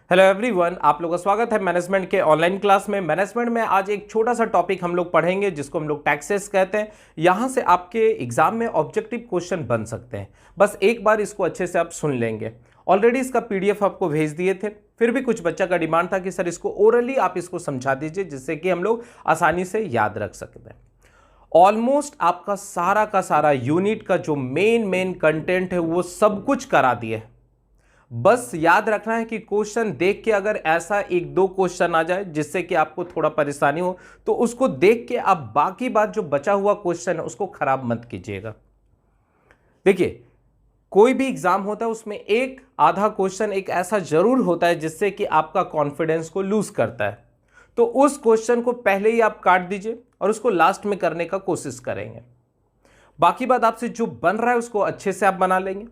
Hello everyone, आप लोगों का स्वागत है मैनेजमेंट के ऑनलाइन क्लास में। मैनेजमेंट में आज एक छोटा सा टॉपिक हम लोग पढ़ेंगे जिसको हम लोग टैक्सेस कहते हैं। यहाँ से आपके एग्जाम में ऑब्जेक्टिव क्वेश्चन बन सकते हैं, बस एक बार इसको अच्छे से आप सुन लेंगे। ऑलरेडी इसका पीडीएफ आपको भेज दिए थे, फिर भी कुछ बच्चा का डिमांड था कि सर इसको ओरली आप इसको समझा दीजिए जिससे कि हम लोग आसानी से याद रख सकते हैं। ऑलमोस्ट आपका सारा का सारा यूनिट का जो मेन कंटेंट है वो सब कुछ करा दिए। बस याद रखना है कि क्वेश्चन देख के अगर ऐसा एक दो क्वेश्चन आ जाए जिससे कि आपको थोड़ा परेशानी हो तो उसको देख के आप बाकी बात जो बचा हुआ क्वेश्चन है उसको खराब मत कीजिएगा। देखिए, कोई भी एग्जाम होता है उसमें एक आधा क्वेश्चन एक ऐसा जरूर होता है जिससे कि आपका कॉन्फिडेंस को लूज करता है, तो उस क्वेश्चन को पहले ही आप काट दीजिए और उसको लास्ट में करने का कोशिश करेंगे। बाकी बात आपसे जो बन रहा है उसको अच्छे से आप बना लेंगे।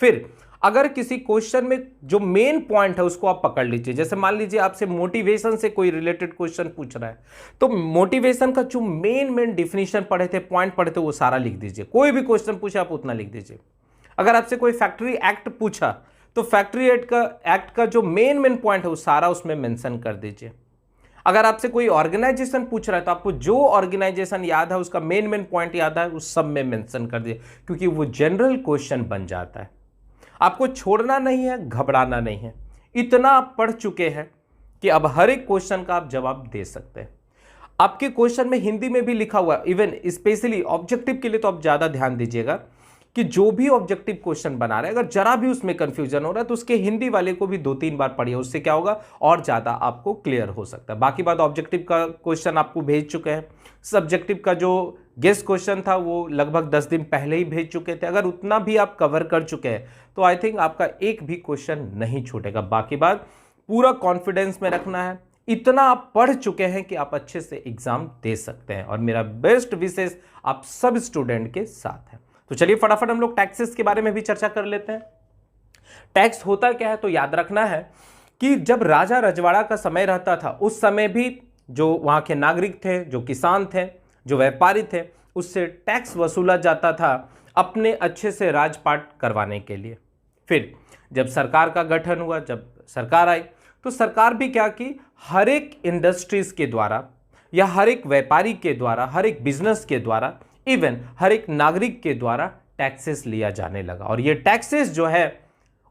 फिर अगर किसी क्वेश्चन में जो मेन पॉइंट है उसको आप पकड़ लीजिए। जैसे मान लीजिए आपसे मोटिवेशन से कोई रिलेटेड क्वेश्चन पूछ रहा है, तो मोटिवेशन का जो मेन डिफिनीशन पढ़े थे, पॉइंट पढ़े थे, वो सारा लिख दीजिए। कोई भी क्वेश्चन पूछे आप उतना लिख दीजिए। अगर आपसे कोई फैक्ट्री एक्ट पूछा तो फैक्ट्री एक्ट का जो मेन पॉइंट है वो सारा उसमें मेंशन कर दीजिए। अगर आपसे कोई ऑर्गेनाइजेशन पूछ रहा है तो आपको जो ऑर्गेनाइजेशन याद है उसका मेन पॉइंट याद है उस सब में मेंशन कर दीजिए, क्योंकि वो जनरल क्वेश्चन बन जाता है। आपको छोड़ना नहीं है, घबराना नहीं है। इतना आप पढ़ चुके हैं कि अब हर एक क्वेश्चन का आप जवाब दे सकते हैं। आपके क्वेश्चन में हिंदी में भी लिखा हुआ है, इवन स्पेशली ऑब्जेक्टिव के लिए तो आप ज्यादा ध्यान दीजिएगा कि जो भी ऑब्जेक्टिव क्वेश्चन बना रहे हैं अगर जरा भी उसमें कंफ्यूजन हो रहा है तो उसके हिंदी वाले को भी 2-3 बार पढ़िए। उससे क्या होगा, और ज्यादा आपको क्लियर हो सकता है। बाकी बात, ऑब्जेक्टिव का क्वेश्चन आपको भेज चुके हैं। सब्जेक्टिव का जो गेस्ट क्वेश्चन था वो लगभग 10 दिन पहले ही भेज चुके थे। अगर उतना भी आप कवर कर चुके हैं तो आई थिंक आपका एक भी क्वेश्चन नहीं छूटेगा। बाकी बात, पूरा कॉन्फिडेंस में रखना है। इतना आप पढ़ चुके हैं कि आप अच्छे से एग्जाम दे सकते हैं, और मेरा बेस्ट विशेष आप सब स्टूडेंट के साथ है। तो चलिए फटाफट हम लोग टैक्सेस के बारे में भी चर्चा कर लेते हैं। टैक्स होता क्या है, तो याद रखना है कि जब राजा रजवाड़ा का समय रहता था उस समय भी जो वहां के नागरिक थे, जो किसान थे, जो व्यापारी थे, उससे टैक्स वसूला जाता था अपने अच्छे से राजपाट करवाने के लिए। फिर जब सरकार का गठन हुआ, जब सरकार आई, तो सरकार भी क्या की, हर एक इंडस्ट्रीज के द्वारा या हर एक व्यापारी के द्वारा, हर एक बिजनेस के द्वारा, इवन हर एक नागरिक के द्वारा टैक्सेस लिया जाने लगा। और ये टैक्सेस जो है,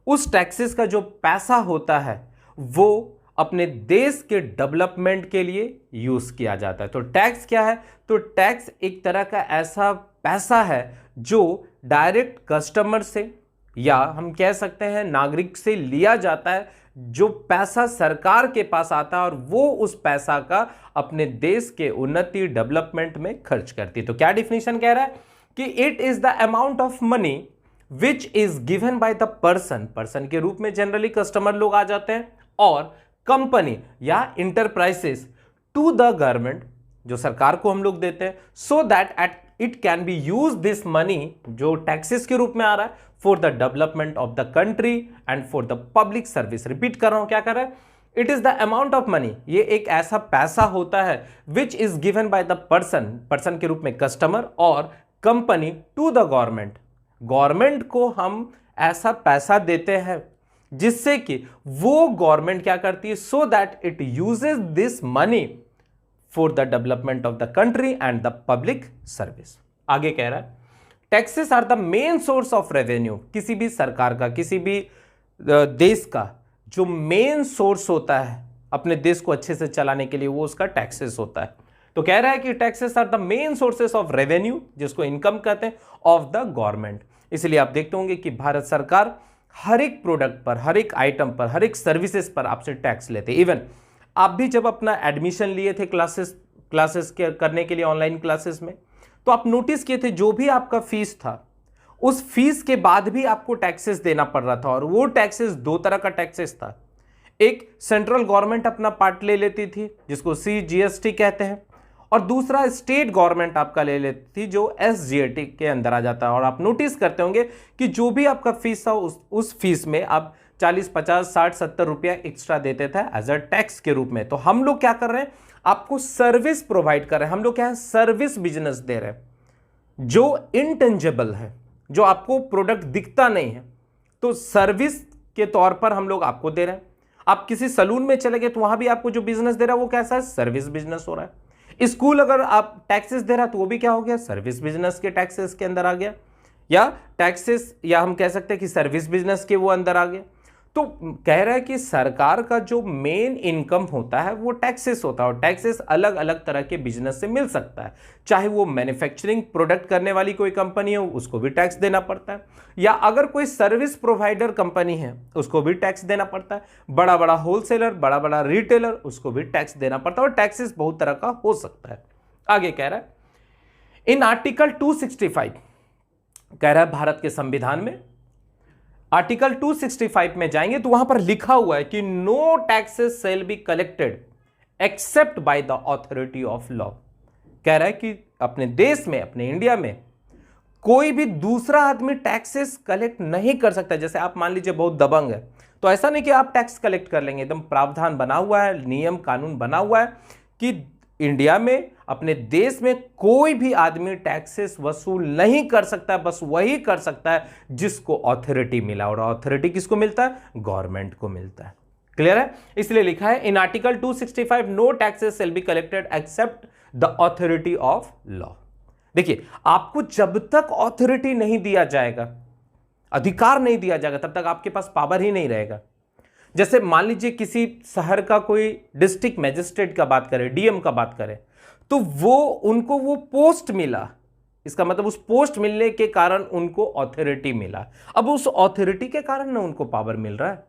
उस टैक्सेस का जो पैसा होता है वो अपने देश के डेवलपमेंट के लिए यूज किया जाता है। तो टैक्स क्या है, तो टैक्स एक तरह का ऐसा पैसा है जो डायरेक्ट कस्टमर से या हम कह सकते हैं नागरिक से लिया जाता है, जो पैसा सरकार के पास आता है और वो उस पैसा का अपने देश के उन्नति डेवलपमेंट में खर्च करती है। तो क्या डिफिनेशन कह रहा है कि it is the amount of money which is given by the person के रूप में जनरली कस्टमर लोग आ जाते हैं, और कंपनी या इंटरप्राइजेस टू द गवर्नमेंट, जो सरकार को हम लोग देते हैं, so that at it can be use this money जो टैक्सेस के रूप में आ रहा है for the development of the country and for the public service. Repeat कर रहा हूं, क्या कर रहा है, it is the amount of money, ये एक ऐसा पैसा होता है which is given by the person के रूप में कस्टमर और कंपनी टू द गवर्नमेंट को हम ऐसा पैसा देते हैं जिससे कि वो गवर्नमेंट क्या करती है, so that it uses this money for the development of the country and the public service. आगे कह रहा है, taxes are the main source of revenue. किसी भी सरकार का, किसी भी देश का जो मेन सोर्स होता है अपने देश को अच्छे से चलाने के लिए, वो उसका टैक्सेस होता है। तो कह रहा है कि taxes are the main sources of revenue, जिसको इनकम कहते हैं, ऑफ द गवर्नमेंट। इसलिए आप देखते होंगे कि भारत सरकार हर एक प्रोडक्ट पर, हर एक आइटम पर, हर एक सर्विसेज पर आपसे टैक्स लेते हैं। इवन आप भी जब अपना एडमिशन लिए थे क्लासेस करने के लिए ऑनलाइन क्लासेस में, तो आप नोटिस किए थे जो भी आपका फीस था उस फीस के बाद भी आपको टैक्सेस देना पड़ रहा था। और वो टैक्सेस दो तरह का टैक्सेस था। एक सेंट्रल गवर्नमेंट अपना पार्ट ले लेती थी जिसको CGST कहते हैं, और दूसरा स्टेट गवर्नमेंट आपका ले लेती थी जो SGST के अंदर आ जाता है। और आप नोटिस करते होंगे कि जो भी आपका फीस था उस फीस में आप 40, 50, 60, 70 रुपया एक्स्ट्रा देते थे एज अ टैक्स के रूप में। तो हम लोग क्या कर रहे हैं, आपको सर्विस प्रोवाइड कर रहे हैं। हम लोग क्या है, सर्विस बिजनेस दे रहे हैं जो इंटेंजिबल है, जो आपको प्रोडक्ट दिखता नहीं है, तो सर्विस के तौर पर हम लोग आपको दे रहे हैं। आप किसी सलून में चले गए तो वहां भी आपको जो बिजनेस दे रहा है वो कैसा है, सर्विस बिजनेस हो रहा है। स्कूल अगर आप टैक्सेस दे रहा है तो वो भी क्या हो गया, सर्विस बिजनेस के टैक्सेस के अंदर आ गया, या टैक्सेस, या हम कह सकते हैं कि सर्विस बिजनेस के वो अंदर आ गया। तो कह रहा है कि सरकार का जो मेन इनकम होता है वो टैक्सेस होता है, और टैक्सेस अलग अलग तरह के बिजनेस से मिल सकता है। चाहे वो मैन्युफैक्चरिंग प्रोडक्ट करने वाली कोई कंपनी हो उसको भी टैक्स देना पड़ता है, या अगर कोई सर्विस प्रोवाइडर कंपनी है उसको भी टैक्स देना पड़ता है, बड़ा बड़ा होलसेलर, बड़ा बड़ा रिटेलर, उसको भी टैक्स देना पड़ता है, और टैक्सेस बहुत तरह का हो सकता है। आगे कह रहा है इन आर्टिकल 265, कह रहा है भारत के संविधान में आर्टिकल 265 में जाएंगे तो वहां पर लिखा हुआ है कि no taxes shall be collected except by the authority of law. कह रहा है कि अपने देश में, अपने इंडिया में कोई भी दूसरा आदमी टैक्सेस कलेक्ट नहीं कर सकता। जैसे आप मान लीजिए बहुत दबंग है तो ऐसा नहीं कि आप टैक्स कलेक्ट कर लेंगे, एकदम प्रावधान बना हुआ है, नियम कानून बना हुआ है कि इंडिया में, अपने देश में कोई भी आदमी टैक्सेस वसूल नहीं कर सकता, बस वही कर सकता है जिसको अथॉरिटी मिला, और अथॉरिटी किसको मिलता है, गवर्नमेंट को मिलता है। क्लियर है? इसलिए लिखा है in article 265 no taxes shall be collected except the authority of law. देखिए, आपको जब तक अथॉरिटी नहीं दिया जाएगा, अधिकार नहीं दिया जाएगा, तब तक आपके पास पावर ही नहीं रहेगा। जैसे मान लीजिए किसी शहर का कोई डिस्ट्रिक्ट मजिस्ट्रेट का बात करें, डीएम का बात करें, तो उनको वो पोस्ट मिला, इसका मतलब उस पोस्ट मिलने के कारण उनको अथॉरिटी मिला। अब उस अथॉरिटी के कारण ना उनको पावर मिल रहा है।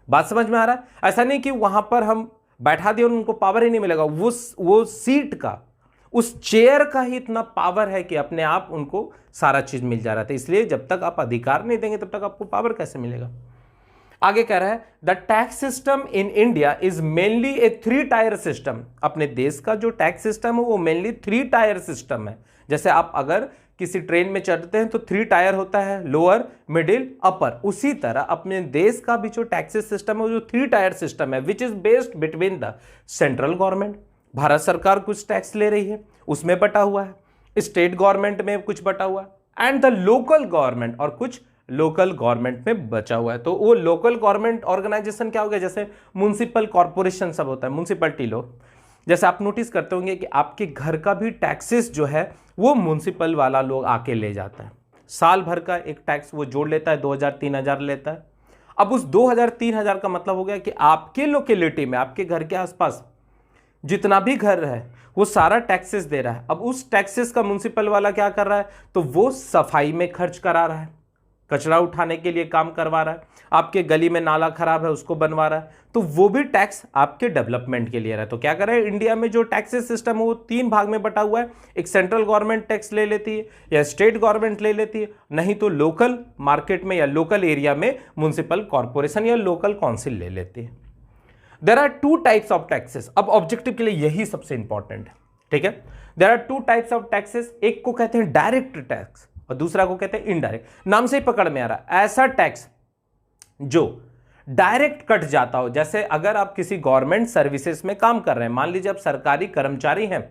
बात समझ में आ रहा है? ऐसा नहीं कि वहां पर हम बैठा दिए और उनको पावर ही नहीं मिलेगा। वो सीट का, उस चेयर का ही इतना पावर है कि अपने आप उनको सारा चीज मिल जा रहा था। इसलिए जब तक आप अधिकार नहीं देंगे तब तक आपको पावर कैसे मिलेगा। आगे कह रहा है the tax system in India is mainly A 3 tier system. अपने देश का जो टैक्स सिस्टम है वो मेनली 3 टायर सिस्टम है। जैसे आप अगर किसी ट्रेन में चढ़ते हैं तो 3 टायर होता है, लोअर, मिडिल, अपर। उसी तरह अपने देश का भी जो टैक्सेस सिस्टम है वो 3 टायर सिस्टम है, which is based between the central government, Bharat सरकार कुछ टैक्स ले रही है उसमें बटा हुआ है, स्टेट गवर्नमेंट में कुछ बटा हुआ है, एंड द लोकल गवर्नमेंट, और कुछ लोकल गवर्नमेंट में बचा हुआ है। तो वो लोकल गवर्नमेंट ऑर्गेनाइजेशन क्या हो गया, जैसे म्युनिसिपल कॉर्पोरेशन सब होता है, म्युनिसिपलिटी लोग। जैसे आप नोटिस करते होंगे कि आपके घर का भी टैक्सेस जो है वो म्युनिसिपल वाला लोग आके ले जाता है। साल भर का एक टैक्स वो जोड़ लेता है, 2000-3000 लेता है। अब उस 2000-3000 का मतलब हो गया कि आपके लोकेलिटी में, आपके घर के आसपास जितना भी घर है वो सारा टैक्सेस दे रहा है। अब उस टैक्सेस का म्युनिसिपल वाला क्या कर रहा है, तो वो सफाई में खर्च करा रहा है, कचरा उठाने के लिए काम करवा रहा है, आपके गली में नाला खराब है उसको बनवा रहा है, तो वो भी टैक्स आपके डेवलपमेंट के लिए रहा है। तो क्या कर रहा है, इंडिया में जो टैक्सेस सिस्टम है वो 3 भाग में बटा हुआ है। एक सेंट्रल गवर्नमेंट टैक्स ले लेती है या स्टेट गवर्नमेंट ले लेती है, नहीं तो लोकल मार्केट में या लोकल एरिया में म्युनिसिपल कॉर्पोरेशन या लोकल काउंसिल ले लेती है। There are 2 types of taxes. अब ऑब्जेक्टिव के लिए यही सबसे इंपॉर्टेंट है, ठीक है। There are 2 types of taxes, एक को कहते हैं डायरेक्ट टैक्स और दूसरा को कहते हैं इनडायरेक्ट। नाम से ही पकड़ में आ रहा है, ऐसा टैक्स जो डायरेक्ट कट जाता हो। जैसे अगर आप किसी गवर्नमेंट सर्विसेज में काम कर रहे हैं, मान लीजिए आप सरकारी कर्मचारी हैं,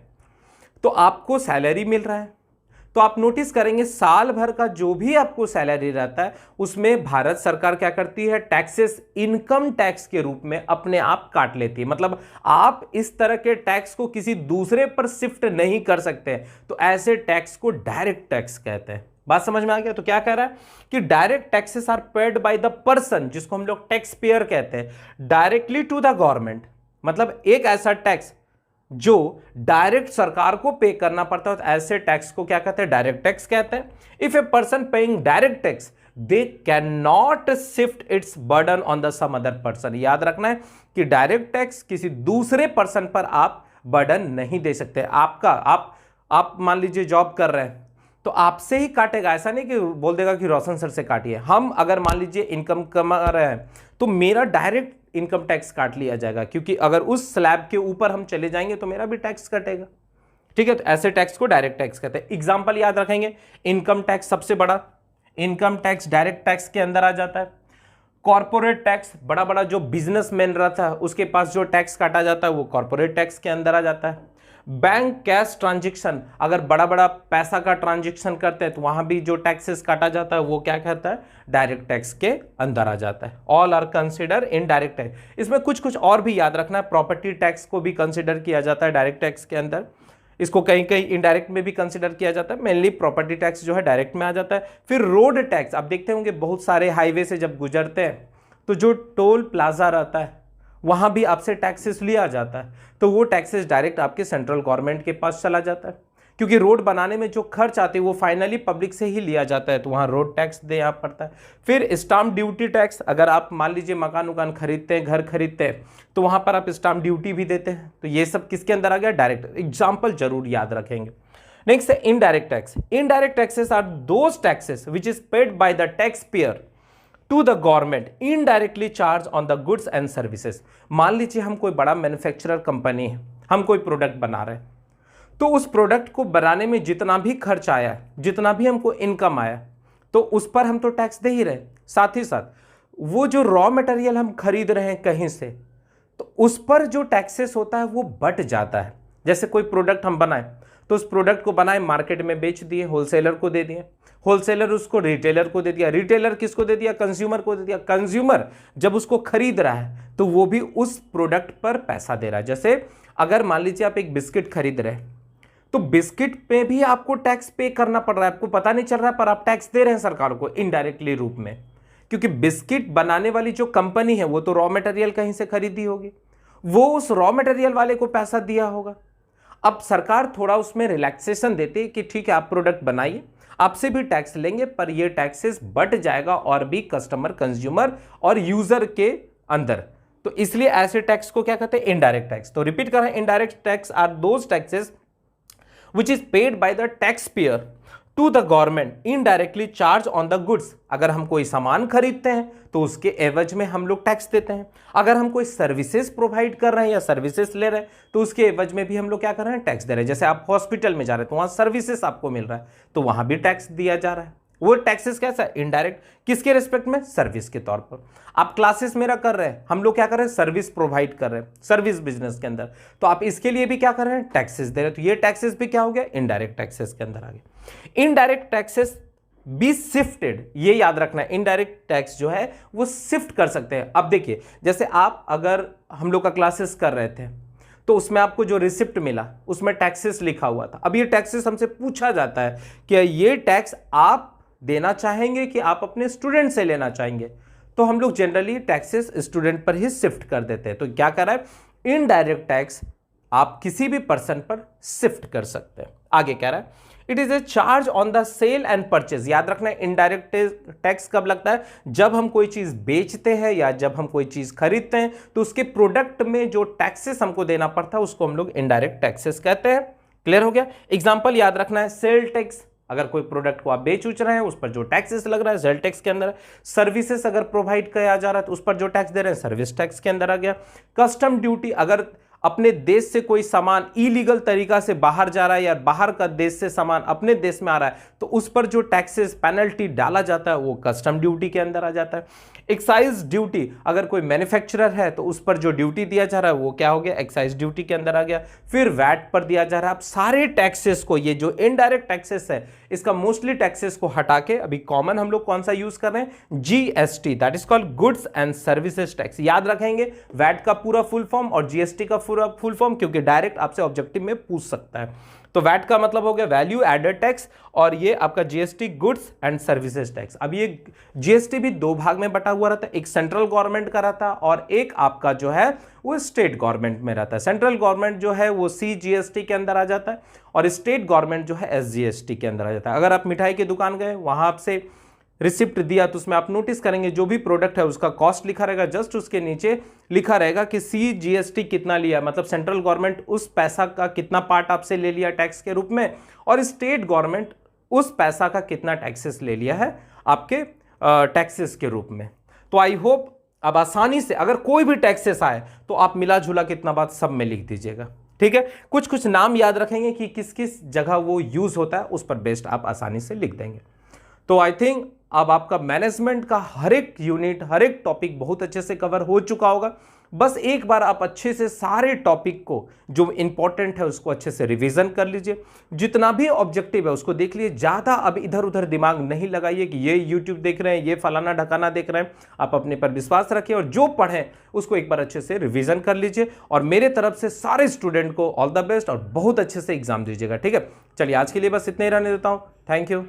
तो आपको सैलरी मिल रहा है, तो आप नोटिस करेंगे साल भर का जो भी आपको सैलरी रहता है उसमें भारत सरकार क्या करती है, टैक्सेस इनकम टैक्स के रूप में अपने आप काट लेती है। मतलब आप इस तरह के टैक्स को किसी दूसरे पर शिफ्ट नहीं कर सकते, तो ऐसे टैक्स को डायरेक्ट टैक्स कहते हैं। बात समझ में आ गया? तो क्या कह रहा है कि direct taxes are paid by the person, जिसको हम लोग टैक्स पेयर कहते हैं, डायरेक्टली टू द गवर्नमेंट। मतलब एक ऐसा टैक्स जो डायरेक्ट सरकार को पे करना पड़ता है, तो ऐसे टैक्स को क्या कहते हैं, डायरेक्ट टैक्स कहते हैं। If a person paying direct tax they can not shift its burden on the some other person. याद रखना है कि डायरेक्ट टैक्स किसी दूसरे पर्सन पर आप बर्डन नहीं दे सकते। आप मान लीजिए जॉब कर रहे हैं तो आपसे ही काटेगा, ऐसा नहीं कि बोल देगा कि रोशन सर से काटिए। हम अगर मान लीजिए इनकम कमा रहे हैं तो मेरा डायरेक्ट इनकम टैक्स काट लिया जाएगा, क्योंकि अगर उस स्लैब के ऊपर हम चले जाएंगे तो मेरा भी टैक्स कटेगा, ठीक है। तो ऐसे टैक्स को डायरेक्ट टैक्स कहते हैं। एग्जांपल याद रखेंगे, इनकम टैक्स सबसे बड़ा, इनकम टैक्स डायरेक्ट टैक्स के अंदर आ जाता है। कॉर्पोरेट टैक्स, बड़ा बड़ा जो बिजनेसमैन रहता है उसके पास जो टैक्स काटा जाता है वो कॉर्पोरेट टैक्स के अंदर आ जाता है। बैंक कैश ट्रांजेक्शन, अगर बड़ा बड़ा पैसा का ट्रांजेक्शन करते हैं तो वहां भी जो टैक्सेस काटा जाता है वो क्या कहता है, डायरेक्ट टैक्स के अंदर आ जाता है। All are consider indirect tax. इसमें कुछ कुछ और भी याद रखना है, प्रॉपर्टी टैक्स को भी कंसिडर किया जाता है डायरेक्ट टैक्स के अंदर, इसको कहीं कहीं इनडायरेक्ट में भी कंसिडर किया जाता है, मेनली प्रॉपर्टी टैक्स जो है डायरेक्ट में आ जाता है। फिर रोड टैक्स, आप देखते होंगे बहुत सारे हाईवे से जब गुजरते हैं तो जो टोल प्लाजा रहता है वहां भी आपसे टैक्सेस लिया जाता है, तो वो टैक्सेस डायरेक्ट आपके सेंट्रल गवर्नमेंट के पास चला जाता है, क्योंकि रोड बनाने में जो खर्च आते हैं वो फाइनली पब्लिक से ही लिया जाता है, तो वहाँ रोड टैक्स देना पड़ता है। फिर स्टाम्प ड्यूटी टैक्स, अगर आप मान लीजिए मकान उकान खरीदते हैं, घर खरीदते हैं, तो वहाँ पर आप स्टाम्प ड्यूटी भी देते हैं, तो ये सब किसके अंदर आ गया, डायरेक्ट। एग्जाम्पल जरूर याद रखेंगे। नेक्स्ट है indirect tax. Indirect taxes are those taxes which is paid by the tax payer to the government indirectly charge on the goods and services. मान लीजिए हम कोई बड़ा मैन्युफैक्चरर कंपनी है, हम कोई प्रोडक्ट बना रहे हैं, तो उस प्रोडक्ट को बनाने में जितना भी खर्च आया, जितना भी हमको इनकम आया, तो उस पर हम तो टैक्स दे ही रहे। साथ ही साथ वो जो रॉ मटेरियल हम खरीद रहे हैं कहीं से, तो उस पर जो टैक्सेस होता है वो बट जाता है। जैसे कोई प्रोडक्ट हम बनाए, तो उस प्रोडक्ट को बनाए, मार्केट में बेच दिए, होलसेलर को दे दिए, होलसेलर उसको रिटेलर को दे दिया, रिटेलर किसको दे दिया, कंज्यूमर को दे दिया, कंज्यूमर जब उसको खरीद रहा है तो वो भी उस प्रोडक्ट पर पैसा दे रहा है। जैसे अगर मान लीजिए आप एक बिस्किट खरीद रहे हैं, तो बिस्किट पे भी आपको टैक्स पे करना पड़ रहा है, आपको पता नहीं चल रहा है पर आप टैक्स दे रहे हैं सरकार को इनडायरेक्टली रूप में, क्योंकि बिस्किट बनाने वाली जो कंपनी है वो तो रॉ मटेरियल कहीं से खरीदी होगी, वो उस रॉ मटेरियल वाले को पैसा दिया होगा। अब सरकार थोड़ा उसमें रिलैक्सेशन देती है कि ठीक है आप प्रोडक्ट बनाइए, आपसे भी टैक्स लेंगे, पर ये टैक्सेस बट जाएगा और भी कस्टमर, कंज्यूमर और यूजर के अंदर, तो इसलिए ऐसे टैक्स को क्या कहते हैं, इनडायरेक्ट टैक्स। तो रिपीट कर रहे हैं, indirect tax are those taxes which is paid by the taxpayer to the government indirectly charge on the goods। अगर हम कोई सामान खरीदते हैं तो उसके एवज में हम लोग टैक्स देते हैं, अगर हम कोई सर्विसेज प्रोवाइड कर रहे हैं या सर्विसेज ले रहे हैं तो उसके एवज में भी हम लोग क्या कर रहे हैं, टैक्स दे रहे हैं। जैसे आप हॉस्पिटल में जा रहे हैं तो वहां सर्विसेज आपको मिल रहा है, तो वहां भी टैक्स दिया जा रहा है। वो टैक्सेस कैसा है, इनडायरेक्ट, किसके रिस्पेक्ट में, सर्विस के तौर पर। आप क्लासेस मेरा कर रहे हैं, हम लोग क्या कर रहे हैं, सर्विस प्रोवाइड कर रहे हैं, सर्विस बिजनेस के अंदर, तो आप इसके लिए भी क्या कर रहे हैं, टैक्सेस दे रहे हैं, तो ये टैक्सेस भी क्या हो गया, इनडायरेक्ट टैक्सेस के अंदर आ गए। इनडायरेक्ट टैक्सेस बी शिफ्टेड, ये याद रखना है, इनडायरेक्ट टैक्स जो है वो शिफ्ट कर सकते हैं। अब देखिए, जैसे आप अगर हम लोग का क्लासेस कर रहे थे तो उसमें आपको जो रिसिप्ट मिला उसमें टैक्सेस लिखा हुआ था। अब ये टैक्सेस हमसे पूछा जाता है कि ये टैक्स आप देना चाहेंगे कि आप अपने स्टूडेंट से लेना चाहेंगे, तो हम लोग जनरली टैक्सेस स्टूडेंट पर ही शिफ्ट कर देते हैं। तो क्या कर रहा है, इनडायरेक्ट टैक्स आप किसी भी पर्सन पर शिफ्ट कर सकते हैं। आगे कह रहा है, it is a charge on the sale and purchase. याद रखना है, इनडायरेक्ट टैक्स कब लगता है, जब हम कोई चीज बेचते हैं या जब हम कोई चीज खरीदते हैं तो उसके प्रोडक्ट में जो टैक्सेस हमको देना पड़ता है उसको हम लोग इनडायरेक्ट टैक्सेस कहते हैं। क्लियर हो गया। एग्जांपल याद रखना है, सेल टैक्स, अगर कोई प्रोडक्ट को आप बेच उच रहे हैं उस पर जो टैक्सेस लग रहा है सेल टैक्स के अंदर। सर्विसेज अगर प्रोवाइड किया जा रहा है तो उस पर जो टैक्स दे रहे हैं सर्विस टैक्स के अंदर आ गया। कस्टम ड्यूटी, अगर अपने देश से कोई सामान इलीगल तरीका से बाहर जा रहा है या बाहर का देश से सामान अपने देश में आ रहा है तो उस पर जो टैक्सेस पेनल्टी डाला जाता है वो कस्टम ड्यूटी के अंदर आ जाता है। एक्साइज ड्यूटी, अगर कोई मैन्युफैक्चरर है तो उस पर जो ड्यूटी दिया जा रहा है वो क्या हो गया, एक्साइज ड्यूटी के अंदर आ गया। फिर वैट पर दिया जा रहा है। अब सारे टैक्सेस को, ये जो इनडायरेक्ट टैक्सेस है इसका मोस्टली टैक्सेस को हटा के अभी कॉमन हम लोग कौन सा यूज कर रहे हैं, GST, that is called goods and services tax. याद रखेंगे वैट का पूरा फुल फॉर्म और जीएसटी का पूरा फुल फॉर्म, क्योंकि डायरेक्ट आपसे ऑब्जेक्टिव में पूछ सकता है। तो वैट का मतलब हो गया वैल्यू एडेड टैक्स और ये आपका GST goods and services tax. अब ये जीएसटी भी दो भाग में बटा हुआ रहता है, एक सेंट्रल गवर्नमेंट का रहता है और एक आपका जो है वो स्टेट गवर्नमेंट में रहता है। सेंट्रल गवर्नमेंट जो है वो सीजीएसटी के अंदर आ जाता है और स्टेट गवर्नमेंट जो है एसजीएसटी के अंदर आ जाता है। अगर आप मिठाई की दुकान गए, वहां आपसे रिसिप्ट दिया तो उसमें आप नोटिस करेंगे जो भी प्रोडक्ट है उसका कॉस्ट लिखा रहेगा, जस्ट उसके नीचे लिखा रहेगा कि सीजीएसटी कितना लिया, मतलब सेंट्रल गवर्नमेंट उस पैसा का कितना पार्ट आपसे ले लिया टैक्स के रूप में और स्टेट गवर्नमेंट उस पैसा का कितना टैक्सेस ले लिया है आपके टैक्सेस के रूप में। तो आई होप अब आसानी से अगर कोई भी टैक्सेस आए तो आप मिला जुला कितना बात सब में लिख दीजिएगा, ठीक है। कुछ कुछ नाम याद रखेंगे कि किस किस जगह वो यूज होता है, उस पर बेस्ड आप आसानी से लिख देंगे। तो आई थिंक अब आपका मैनेजमेंट का हर एक यूनिट, हर एक टॉपिक बहुत अच्छे से कवर हो चुका होगा। बस एक बार आप अच्छे से सारे टॉपिक को जो इंपॉर्टेंट है उसको अच्छे से रिवीजन कर लीजिए, जितना भी ऑब्जेक्टिव है उसको देख लीजिए, ज़्यादा अब इधर उधर दिमाग नहीं लगाइए कि ये यूट्यूब देख रहे हैं, ये फलाना ढकाना देख रहे हैं। आप अपने पर विश्वास रखिए और जो पढ़ें उसको एक बार अच्छे से रिवीजन कर लीजिए। और मेरे तरफ से सारे स्टूडेंट को ऑल द बेस्ट और बहुत अच्छे से एग्जाम दीजिएगा, ठीक है। चलिए आज के लिए बस इतने ही रहने देता हूँ। Thank you.